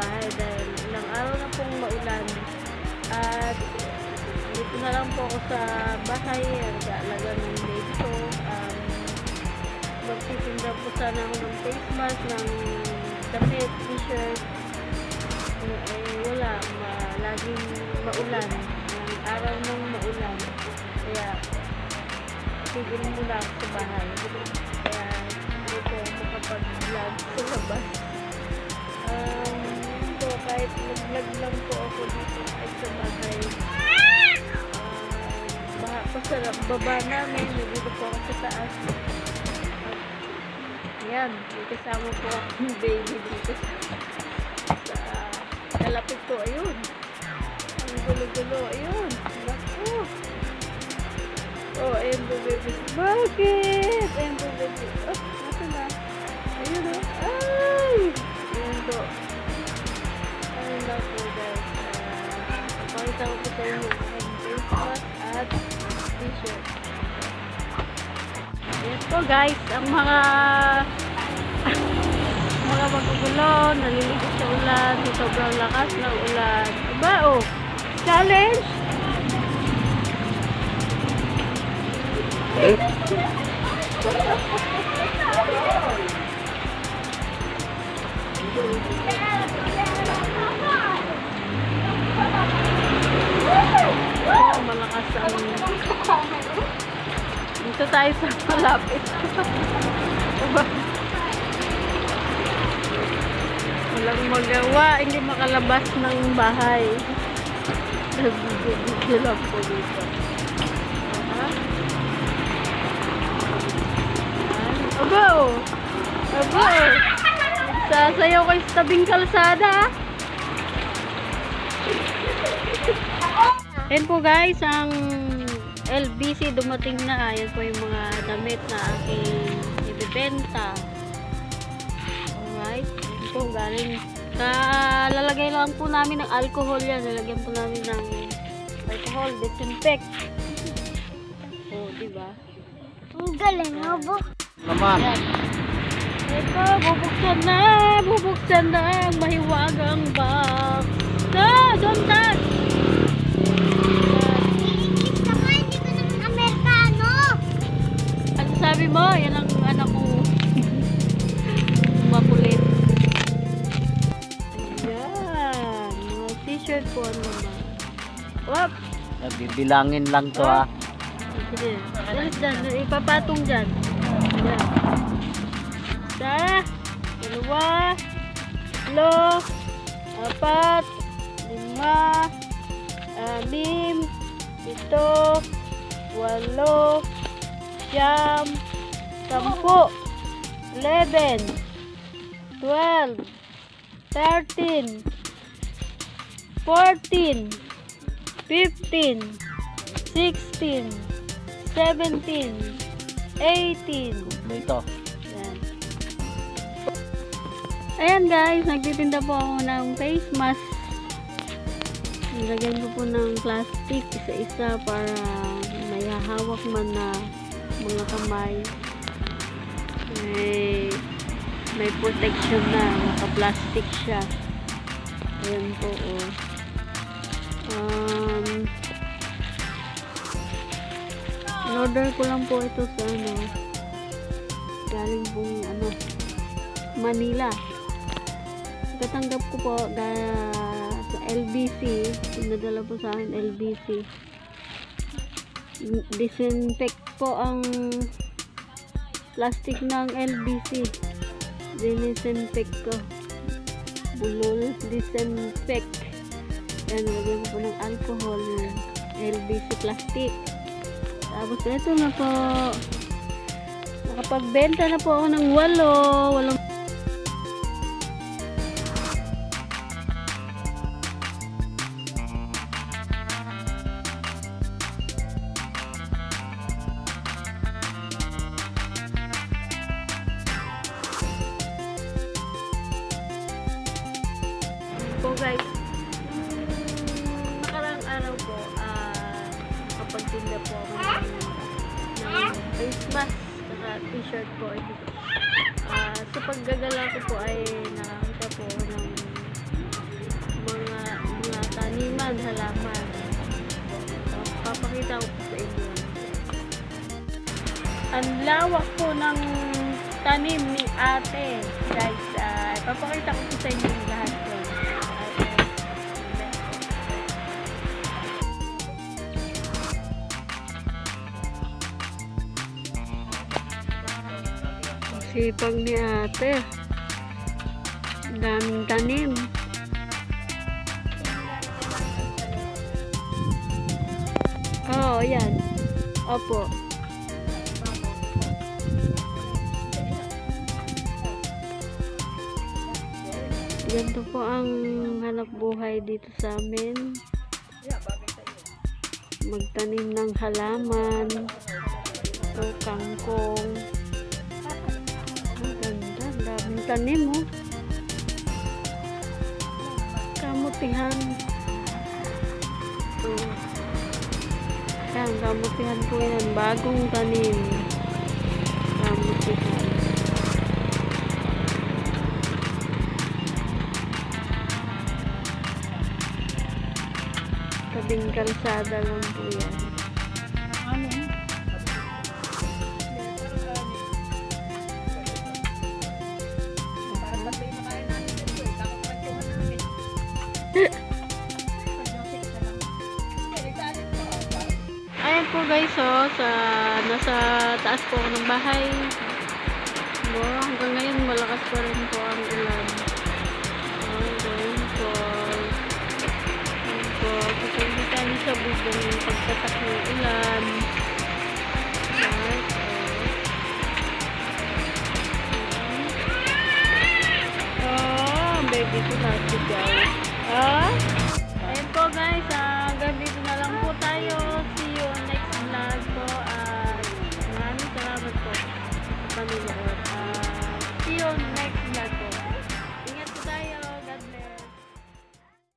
bahay dahil ilang araw na pong maulan. At dito na lang po ako sa bahay, nag-aalaga ng baby ko. Magtitinda po sana ako ng face mask, ng damit, t-shirt. Wala, laging maulan. Ilang araw nang maulan. Kaya tigil muna ako sa bahay. Kaya hindi po makapag-vlog sa labas. So, kahit nag-vlog lang po ako dito ay sa bahay. Baha po sa baba namin. Nandito po ako sa taas. Ayan, may kasama po akong baby dito sa kalapit ko. Ayun. Ang gulo-gulo. Ayun. Naku. Oh, ayun po baby. Bakit? Ayun po baby. Oh, nasa na? Ayun o. Ay! Ayun po. Ayun lang po guys. Pakita ko po sa inyo ang face mask at t-shirt. Ayan po guys. Ang mga magugulo, naliligo sa ulan, sobrang lakas ng ulan. Diba oh? Challenge! Oh, malakas ang... Dito tayo sa malapit. Walang magawa, hindi makalabas ng bahay. Nag-video lang po dito. Aba o! Aba o! Sasayaw kayo sa tabing kalsada. Ayan po guys, ang LBC dumating na. Ayan po yung mga damit na aking ibibenta. Alright. Ayan po, galing. Lalagay lang po namin ng alcohol yan. Lalagyan po namin ng alcohol, disinfect. Oh, diba? Ang galing mo, bu. Naman. Ito, bubuksan na ang mahiwagang box. No, don't touch! Iingit ka nga, hindi ka naman Amerikano. Ano sabi mo? Yan ang anak ko. Makulit. Ayan. Mga t-shirt po ano naman. Wap! Bibilangin lang to ah. Sige. Dyan, ipapatong dyan. Yan. Isa, dalawa, tatlo, apat, lima, anim, pito, walo, siyam, 10, 11, 12, 13, 14, 15, 16, 17, 18. Dito. Ayan guys, nagtitinda po ako ng face mask. Nilagyan ko po ng plastic isa-isa para may hahawak man na mga kamay. May protection na, naka-plastic siya. Ayan po oh. In-order ko lang po ito sa galing pong Manila. Katanggap ko po sa LBC. Pinadala po sa akin LBC. Disinfect po ang plastic ng LBC. Dinisinfect ko. Bulol, disinfect. Yan, lagyan ko po ng alcohol. LBC plastic. Tapos ito na po. Nakapagbenta na po ako ng 8. Po guys, nakarang araw po kapagtinda po ako ng face mask saka t-shirt po sa paggagala ko po ay nakakita po ng yan, halaman. Papakita ko po sa inyo. Ang lawak po ng tanim ni ate. Guys, papakita ko po sa inyo yung lahat po. Sipag ni ate. Daming tanim. Oo, yan. Opo. Ganito po ang hanap buhay dito sa amin. Magtanim ng halaman. O kangkong. Ang ganda. Daming tanim, oh. Kamutihan. Yan, kamutihan po yan. Bagong tanim. Kamutihan. Tabing kalsada lang po yan. Ayan po guys, oh, nasa taas po ako ng bahay. Hanggang ngayon malakas pa rin po ang ulan. Kasama tayo sa bubong ng pagtatak ng ulan. Baby ko natin.